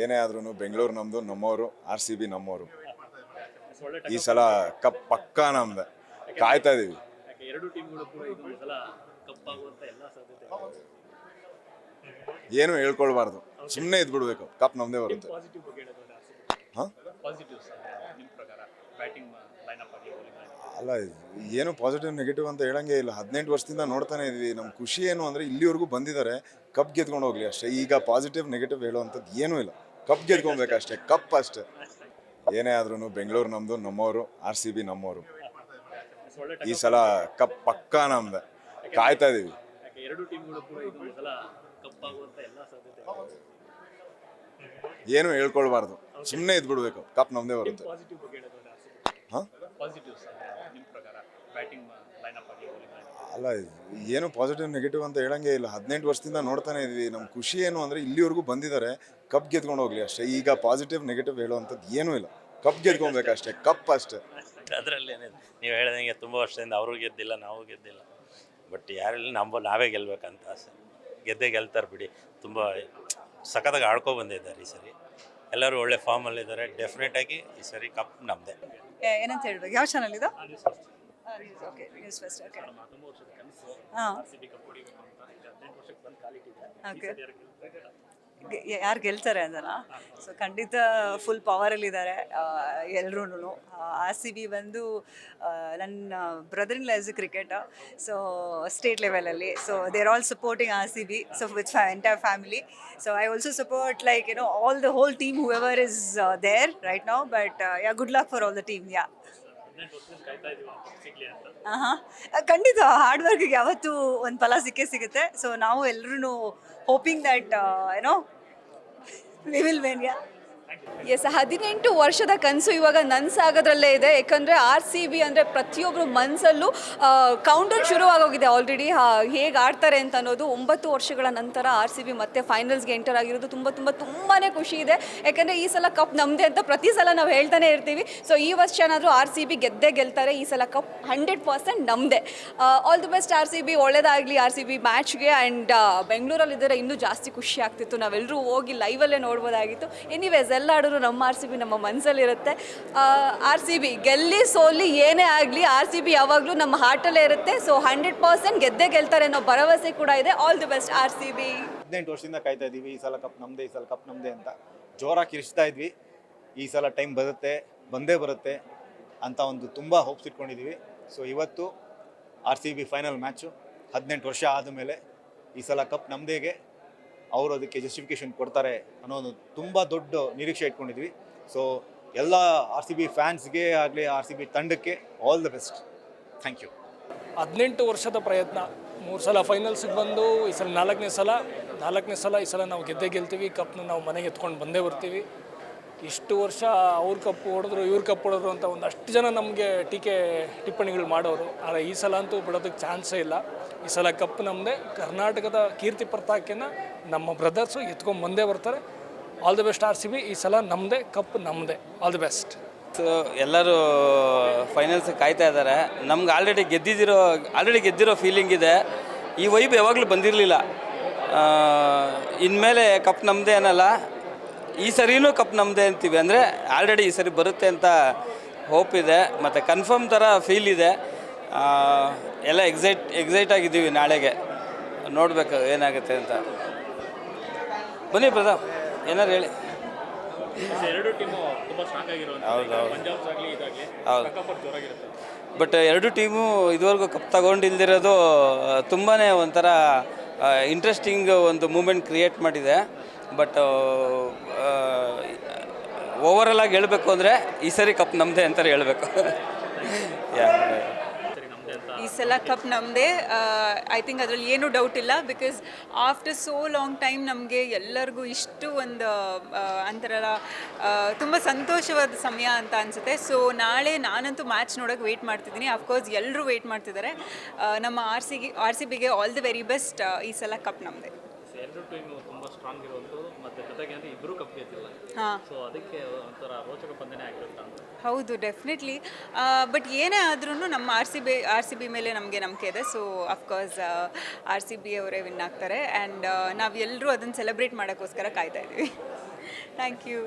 ಏನೇ ಆದ್ರೂ ಬೆಂಗಳೂರು ನಮ್ಮದು, ನಮ್ಮವರು, RCB ನಮ್ಮವರು. ಈ ಸಲ ಕಪ್ ಪಕ್ಕಾ ನಮ್ದೆ. ಕಾಯ್ತಾ ಇದೀವಿ. ಎರಡು ಟೀಮ್ಗಳು ಕೂಡ ಇದೊಂದು ಸಲ ಕಪ್ ಆಗುವಂತ ಎಲ್ಲ ಸಾಧ್ಯತೆ ಏನು ಹೇಳ್ಕೊಳ್ಬಾರ್ದು, ಸುಮ್ಮನೆ ಇದ್ಬಿಡ್ಬೇಕು. ಕಪ್ ನಮ್ದೇ ಬರುತ್ತೆ. ಪಾಸಿಟಿವ್ ಬಗ್ಗೆ ಹೇಳೋದಾದ್ರೆ ಹಾಂ ಪಾಸಿಟಿವ್ಸ್ ನಿಮ್ಮ ಪ್ರಕಾರ ಬ್ಯಾಟಿಂಗ್ ಲೈನಪ್ ಆಗಿ ಅಲ್ಲ, ಏನು ಪಾಸಿಟಿವ್ ನೆಗೆಟಿವ್ ಅಂತ ಹೇಳಂಗೆ ಇಲ್ಲ. 18 ವರ್ಷದಿಂದ ನೋಡ್ತಾನೆ ಇದ್ವಿ. ನಮ್ಮ ಖುಷಿ ಏನು ಅಂದರೆ ಇಲ್ಲಿವರೆಗೂ ಬಂದಿದ್ದಾರೆ, ಕಪ್ ಗೆದ್ಕೊಂಡು ಹೋಗ್ಲಿ ಅಷ್ಟೇ. ಈಗ ಪಾಸಿಟಿವ್ ನೆಗೆಟಿವ್ ಹೇಳುವಂಥದ್ದು ಏನೂ ಇಲ್ಲ. ಕಪ್ ಗೆದ್ಕೊಬೇಕಷ್ಟೇ, ಕಪ್ ಅಷ್ಟೇ. ಏನೇ ಆದ್ರೂ ಬೆಂಗಳೂರು ನಮ್ಮದು, ನಮ್ಮವರು, RCB ನಮ್ಮವರು. ಈ ಸಲ ಕಪ್ ಪಕ್ಕಾ ನಮ್ದೆ. ಕಾಯ್ತಾ ಇದೀವಿ. ಎರಡು ಟೀಮ್ಗಳು ಕೂಡ ಇದೊಂದು ಸಲ ಕಪ್ ಆಗುವಂತ ಎಲ್ಲ ಸಾಧ್ಯತೆ ಏನು ಹೇಳ್ಕೊಳ್ಬಾರ್ದು, ಸುಮ್ಮನೆ ಇದ್ಬಿಡ್ಬೇಕು. ಕಪ್ ನಮ್ದೇ ಬರುತ್ತೆ. ಪಾಸಿಟಿವ್ ಬಗ್ಗೆ ಹೇಳೋದಾದ್ರೆ ಹಾಂ ಪಾಸಿಟಿವ್ಸ್ ನಿಮ್ಮ ಪ್ರಕಾರ ಬ್ಯಾಟಿಂಗ್ ಲೈನಪ್ ಆಗಿ ಅಲ್ಲ, ಏನು ಪಾಸಿಟಿವ್ ನೆಗೆಟಿವ್ ಅಂತ ಹೇಳಂಗೆ ಇಲ್ಲ. 18 ವರ್ಷದಿಂದ ನೋಡ್ತಾನೆ ಇದ್ವಿ. ನಮ್ಮ ಖುಷಿ ಏನು ಅಂದರೆ ಇಲ್ಲಿವರೆಗೂ ಬಂದಿದ್ದಾರೆ, ಕಪ್ ಗೆದ್ಕೊಂಡು ಹೋಗ್ಲಿ ಅಷ್ಟೇ. ಈಗ ಪಾಸಿಟಿವ್ ನೆಗೆಟಿವ್ ಹೇಳುವಂಥದ್ದು ಏನೂ ಇಲ್ಲ. ಕಪ್ ಗೆದ್ಕೊಬೇಕಷ್ಟೇ, ಕಪ್ ಅಷ್ಟೇ. ಅದರಲ್ಲೇನಿದೆ, ನೀವು ಹೇಳ್ದಂಗೆ ತುಂಬ ವರ್ಷದಿಂದ ಅವರು ಗೆದ್ದಿಲ್ಲ, ನಾವು ಗೆದ್ದಿಲ್ಲ. ಬಟ್ ಯಾರಲ್ಲಿ ನಾವೇ ಗೆಲ್ಬೇಕಂತ ಆಸೆ. ಗೆಲ್ತಾರೆ ಬಿಡಿ. ತುಂಬ ಸಖತ್ತಾಗಿ ಆಡ್ಕೊ ಬಂದಿದ್ದಾರೆ ಈ ಸರಿ. ಎಲ್ಲರೂ ಒಳ್ಳೆ ಫಾರ್ಮಲ್ಲಿದ್ದಾರೆ. ಡೆಫಿನೆಟಾಗಿ ಈ ಸರಿ ಕಪ್ ನಮ್ಮದೇ. ಏನಂತ ಹೇಳ್ಬೇಕು? ಯಾವ ಚಾನಲ್ ಇದು? Okay, news first. ಓಕೆ, ತುಂಬ ವರ್ಷದ ಕನಸು ಹಾಂ, RCB ಕಪ್ ಹೊಡಿಬೇಕು ಅಂತ. ಈಗ 18 ವರ್ಷಕ್ಕೆ ಬಂದು ಕಾಲಿಟ್ಟಿದೆ. ಓಕೆ. ಯಾರು ಗೆಲ್ತಾರೆ ಅದನ್ನ? ಸೊ ಖಂಡಿತ ಫುಲ್ ಪವರಲ್ಲಿದ್ದಾರೆ ಎಲ್ಲರೂ. RCB ಬಂದು ನನ್ನ brother in law is a cricketer, so state ಲೆವೆಲಲ್ಲಿ. So they are all supporting RCB, so with entire family. So I also support like all the whole team whoever is there right now. But yeah, good luck for all the team. Yeah, 18 ವರ್ಷದಿಂದ ಕಾಯ್ತಾ ಇದೀವಿ ಸಿಗ್ಲಿ ಅಂತ. ಹಾಂ, ಖಂಡಿತ hard ವರ್ಕಿಗೆ ಯಾವತ್ತೂ ಒಂದು ಫಲ ಸಿಗುತ್ತೆ. ಸೊ ನಾವು ಎಲ್ಲರೂ hoping that we will win. Yeah, yes, 18 ವರ್ಷದ ಕನಸು ಇವಾಗ ನನಸಾಗೋದ್ರಲ್ಲೇ ಇದೆ. ಯಾಕಂದರೆ RCB ಅಂದರೆ ಪ್ರತಿಯೊಬ್ಬರು ಮನಸ್ಸಲ್ಲೂ ಕೌಂಟರ್ ಶುರುವಾಗೋಗಿದೆ ಆಲ್ರೆಡಿ. ಹೇಗೆ ಆಡ್ತಾರೆ ಅಂತ ಅನ್ನೋದು. 9 ವರ್ಷಗಳ ನಂತರ RCB ಮತ್ತೆ ಫೈನಲ್ಸ್ಗೆ ಎಂಟರ್ ಆಗಿರೋದು ತುಂಬಾ ಖುಷಿ ಇದೆ. ಯಾಕಂದರೆ ಈ ಸಲ ಕಪ್ ನಮ್ಮದೇ ಅಂತ ಪ್ರತಿ ಸಲ ನಾವು ಹೇಳ್ತಾನೆ ಇರ್ತೀವಿ. ಸೊ ಈ ವರ್ಷನಾದರೂ RCB ಗೆಲ್ತಾರೆ. ಈ ಸಲ ಕಪ್ 100% ನಮ್ಮದೇ. All the best RCB. ಒಳ್ಳೇದಾಗಲಿ RCB ಮ್ಯಾಚ್ಗೆ. ಆ್ಯಂಡ್ ಬೆಂಗಳೂರಲ್ಲಿದ್ದರೆ ಇನ್ನೂ ಜಾಸ್ತಿ ಖುಷಿ ಆಗ್ತಿತ್ತು. ನಾವೆಲ್ಲರೂ ಹೋಗಿ ಲೈವಲ್ಲೇ ನೋಡ್ಬೋದಾಗಿತ್ತು. ಎನಿವೇಸ್, ಎಲ್ಲ ಆಡೋರು ನಮ್ಮ RCB ನಮ್ಮ ಮನಸ್ಸಲ್ಲಿರುತ್ತೆ. RCB ಗೆಲ್ಲಿ ಸೋಲಿ ಏನೇ ಆಗಲಿ RCB ಯಾವಾಗಲೂ ನಮ್ಮ ಹಾರ್ಟಲ್ಲೇ ಇರುತ್ತೆ. ಸೊ 100% ಗೆಲ್ತಾರೆ ಅನ್ನೋ ಭರವಸೆ ಕೂಡ ಇದೆ. All the best RCB. 18 ವರ್ಷದಿಂದ ಕಾಯ್ತಾ ಇದ್ದೀವಿ. ಈ ಸಲ ಕಪ್ ನಮ್ಮದೇ, ಈ ಸಲ ಕಪ್ ನಮ್ಮದೇ ಅಂತ ಜೋರಾಗಿ ಕಿರಿಸ್ತಾ ಇದ್ವಿ. ಈ ಸಲ ಟೈಮ್ ಬಂದೇ ಬರುತ್ತೆ ಅಂತ ಒಂದು ತುಂಬ ಹೋಪ್ಸ್ ಇಟ್ಕೊಂಡಿದ್ದೀವಿ. ಸೊ ಇವತ್ತು RCB ಫೈನಲ್ ಮ್ಯಾಚು. 18 ವರ್ಷ ಆದಮೇಲೆ ಈ ಸಲ ಕಪ್ ನಮ್ಮದೇಗೆ ಅವರು ಅದಕ್ಕೆ ಜಸ್ಟಿಫಿಕೇಶನ್ ಕೊಡ್ತಾರೆ ಅನ್ನೋ ಒಂದು ತುಂಬ ದೊಡ್ಡ ನಿರೀಕ್ಷೆ ಇಟ್ಕೊಂಡಿದ್ವಿ. ಸೊ ಎಲ್ಲ RCB ಫ್ಯಾನ್ಸ್ಗೆ ಆಗಲಿ RCB ತಂಡಕ್ಕೆ all the best. Thank you. 18 ವರ್ಷದ ಪ್ರಯತ್ನ, 3 ಸಲ ಫೈನಲ್ಸಿಗೆ ಬಂದು ಈ ಸಲ ನಾಲ್ಕನೇ ಸಲ ಈ ಸಲ ನಾವು ಗೆಲ್ತೀವಿ. ಕಪ್ನ ನಾವು ಮನೆಗೆ ಎತ್ಕೊಂಡು ಬಂದೇ ಬರ್ತೀವಿ. ಇಷ್ಟು ವರ್ಷ ಅವ್ರ ಕಪ್ ಹೊಡೆದ್ರು ಇವ್ರ ಕಪ್ ಹೊಡೆದ್ರು ಅಂತ ಒಂದಷ್ಟು ಜನ ನಮಗೆ ಟಿಪ್ಪಣಿಗಳು ಮಾಡೋರು. ಆದರೆ ಈ ಸಲ ಅಂತೂ ಬಿಡೋದಕ್ಕೆ ಚಾನ್ಸೇ ಇಲ್ಲ. ಈ ಸಲ ಕಪ್ ನಮ್ಮದೇ. ಕರ್ನಾಟಕದ ಕೀರ್ತಿ ಪತಾಕೆನ ನಮ್ಮ ಬ್ರದರ್ಸು ಎತ್ಕೊಂಡು ಬಂದೇ ಬರ್ತಾರೆ. All the best RCB. ಈ ಸಲ ನಮ್ಮದೇ, ಕಪ್ ನಮ್ಮದೇ. All the best. ಸೊ ಎಲ್ಲರೂ ಫೈನಲ್ಸಿಗೆ ಕಾಯ್ತಾ ಇದ್ದಾರೆ. ನಮ್ಗೆ ಆಲ್ರೆಡಿ ಗೆದ್ದಿರೋ ಫೀಲಿಂಗ್ ಇದೆ. ಈ ವೈಬ್ ಯಾವಾಗಲೂ ಬಂದಿರಲಿಲ್ಲ. ಇನ್ಮೇಲೆ ಕಪ್ ನಮ್ಮದೇ ಅನ್ನಲ್ಲ, ಈ ಸರಿನೂ ಕಪ್ ನಮ್ಮದೇ ಅಂತೀವಿ. ಅಂದರೆ ಆಲ್ರೆಡಿ ಈ ಸರಿ ಬರುತ್ತೆ ಅಂತ ಹೋಪ್ ಇದೆ, ಮತ್ತು ಕನ್ಫರ್ಮ್ ಥರ ಫೀಲ್ ಇದೆ. ಎಲ್ಲ ಎಕ್ಸೈಟ್ ಆಗಿದ್ದೀವಿ. ನಾಳೆಗೆ ನೋಡಬೇಕು ಏನಾಗುತ್ತೆ ಅಂತ. ಬನ್ನಿ ಪ್ರತಾಪ್, ಏನಾರು ಹೇಳಿ. ಎರಡು ಟೀಮು ತುಂಬ ಸ್ಟ್ರಾಂಗ್ ಆಗಿರುವಂಥ. ಹೌದು. ಪಂಜಾಬ್ಸ್ ಆಗಲಿ ಇದಾಗಲಿ ಹೌದು. ಜೋರಾಗಿರುತ್ತೆ. ಬಟ್ ಎರಡು ಟೀಮು ಇದುವರೆಗೂ ಕಪ್ ತಗೊಂಡಿಲ್ದಿರೋದು ತುಂಬಾ ಒಂಥರ ಇಂಟ್ರೆಸ್ಟಿಂಗ್ ಒಂದು ಮೂಮೆಂಟ್ ಕ್ರಿಯೇಟ್ ಮಾಡಿದೆ. ಬಟ್ ಓವರಾಲ್ ಆಗಿ ಹೇಳಬೇಕು ಅಂದರೆ ಈ ಸರಿ ಕಪ್ ನಮ್ಮದೇ ಅಂತಾರೆ ಹೇಳಬೇಕು. ಈ ಸಲ ಕಪ್ ನಮ್ಮದೇ. ಐ ಥಿಂಕ್ ಅದರಲ್ಲಿ ಏನೂ ಡೌಟ್ ಇಲ್ಲ. Because after so long time ನಮಗೆ ಎಲ್ಲರಿಗೂ ಇಷ್ಟು ಒಂದು ಅಂತಾರಲ್ಲ ತುಂಬ ಸಂತೋಷವಾದ ಸಮಯ ಅಂತ ಅನಿಸುತ್ತೆ. ಸೊ ನಾಳೆ ನಾನಂತೂ ಮ್ಯಾಚ್ ನೋಡೋಕೆ ವೆಯ್ಟ್ ಮಾಡ್ತಿದ್ದೀನಿ. ಅಫ್ಕೋರ್ಸ್ ಎಲ್ಲರೂ ವೆಯ್ಟ್ ಮಾಡ್ತಿದ್ದಾರೆ. ನಮ್ಮ RCBಗೆ ಆಲ್ ದಿ ವೆರಿ ಬೆಸ್ಟ್. ಈ ಸಲ ಕಪ್ ನಮ್ಮದೇ. ಎರಡು ಟೀಮು ತುಂಬ ಸ್ಟ್ರಾಂಗ್ ಇರುವಂಥದ್ದು. ಮತ್ತು ಜೊತೆಗೆ ಅಂದರೆ ಇಬ್ಬರು ಕಪ್ ಗೆದ್ದಿಲ್ಲ. ಹಾಂ, ಸೊ ಅದಕ್ಕೆ ಒಂಥರ ರೋಚಕ ಪಂದ್ಯನೇ ಆಗಿರುತ್ತೆ ಅಂತ. ಹೌದು, ಡೆಫಿನೆಟ್ಲಿ. ಬಟ್ ಏನೇ ಆದ್ರೂ ನಮ್ಮ RCB ಮೇಲೆ ನಮಗೆ ನಂಬಿಕೆ ಇದೆ. ಸೊ ಅಫ್ಕೋರ್ಸ್ RCB ಅವರೇ ವಿನ್ ಆಗ್ತಾರೆ. ಆ್ಯಂಡ್ ನಾವೆಲ್ಲರೂ ಅದನ್ನು ಸೆಲೆಬ್ರೇಟ್ ಮಾಡೋಕ್ಕೋಸ್ಕರ ಕಾಯ್ತಾ ಇದ್ದೀವಿ. Thank you